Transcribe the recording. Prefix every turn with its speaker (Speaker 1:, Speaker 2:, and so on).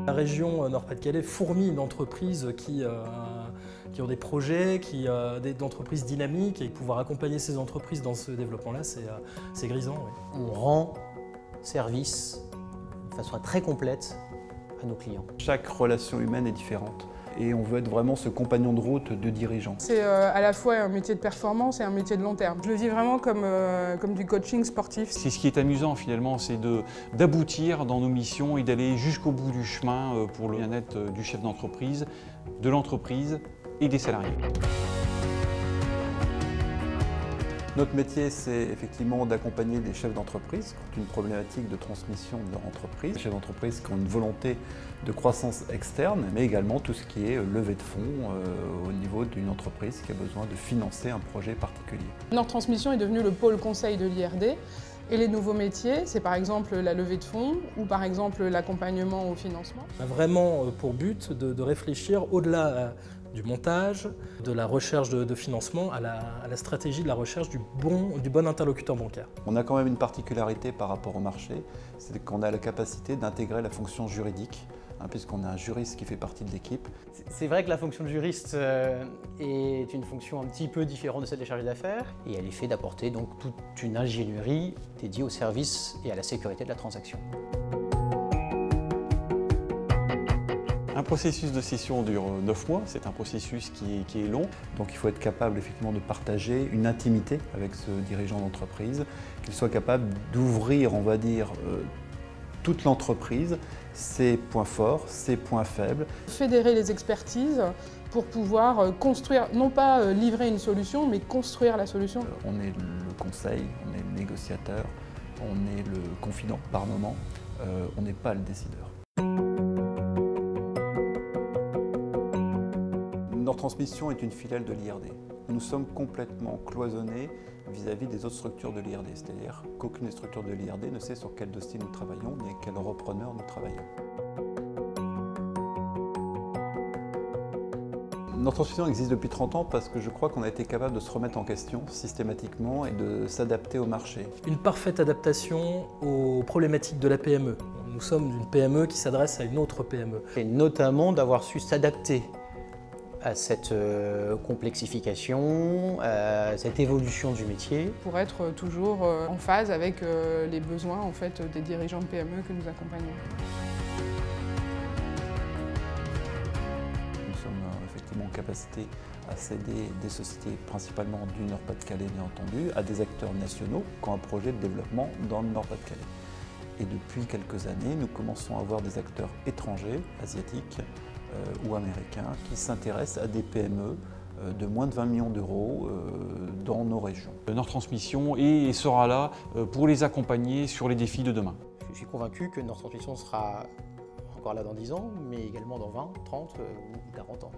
Speaker 1: La région Nord-Pas-de-Calais fourmille d'entreprises qui ont des projets, d'entreprises dynamiques, et pouvoir accompagner ces entreprises dans ce développement-là, c'est grisant. Oui.
Speaker 2: On rend service de façon très complète à nos clients.
Speaker 3: Chaque relation humaine est différente et on veut être vraiment ce compagnon de route de dirigeant.
Speaker 4: C'est à la fois un métier de performance et un métier de long terme. Je le vis vraiment comme du coaching sportif.
Speaker 5: C'est ce qui est amusant finalement, c'est d'aboutir dans nos missions et d'aller jusqu'au bout du chemin pour le bien-être du chef d'entreprise, de l'entreprise et des salariés.
Speaker 3: Notre métier, c'est effectivement d'accompagner des chefs d'entreprise qui ont une problématique de transmission de leur entreprise. Des chefs d'entreprise qui ont une volonté de croissance externe, mais également tout ce qui est levée de fonds au niveau d'une entreprise qui a besoin de financer un projet particulier.
Speaker 4: Nord Transmission est devenu le pôle conseil de l'IRD. Et les nouveaux métiers, c'est par exemple la levée de fonds ou par exemple l'accompagnement au financement.
Speaker 1: On a vraiment pour but de réfléchir au-delà du montage, de la recherche de financement, à la stratégie de la recherche du bon interlocuteur bancaire.
Speaker 3: On a quand même une particularité par rapport au marché, c'est qu'on a la capacité d'intégrer la fonction juridique, puisqu'on a un juriste qui fait partie de l'équipe.
Speaker 2: C'est vrai que la fonction de juriste est une fonction un petit peu différente de celle des chargés d'affaires et elle est faite d'apporter donc toute une ingénierie dédiée au service et à la sécurité de la transaction.
Speaker 5: Un processus de cession dure 9 mois, c'est un processus qui est long.
Speaker 3: Donc il faut être capable effectivement de partager une intimité avec ce dirigeant d'entreprise, qu'il soit capable d'ouvrir, on va dire, toute l'entreprise, ses points forts, ses points faibles.
Speaker 4: Fédérer les expertises pour pouvoir construire, non pas livrer une solution, mais construire la solution.
Speaker 3: On est le conseil, on est le négociateur, on est le confident par moment, on n'est pas le décideur. Nord Transmission est une filiale de l'IRD. Nous sommes complètement cloisonnés vis-à-vis des autres structures de l'IRD, c'est-à-dire qu'aucune des structures de l'IRD ne sait sur quel dossier nous travaillons ni quel repreneur nous travaillons. Nord Transmission existe depuis 30 ans parce que je crois qu'on a été capable de se remettre en question systématiquement et de s'adapter au marché.
Speaker 1: Une parfaite adaptation aux problématiques de la PME. Nous sommes une PME qui s'adresse à une autre PME.
Speaker 2: Et notamment d'avoir su s'adapter à cette complexification, à cette évolution du métier.
Speaker 4: Pour être toujours en phase avec les besoins en fait, des dirigeants de PME que nous accompagnons.
Speaker 3: Nous sommes effectivement en capacité à céder des sociétés, principalement du Nord-Pas-de-Calais bien entendu, à des acteurs nationaux qui ont un projet de développement dans le Nord-Pas-de-Calais. Et depuis quelques années, nous commençons à avoir des acteurs étrangers, asiatiques, ou américains qui s'intéressent à des PME de moins de 20 millions d'euros dans nos régions.
Speaker 5: Nord Transmission sera là pour les accompagner sur les défis de demain.
Speaker 2: Je suis convaincu que Nord Transmission sera encore là dans 10 ans, mais également dans 20, 30 ou 40 ans.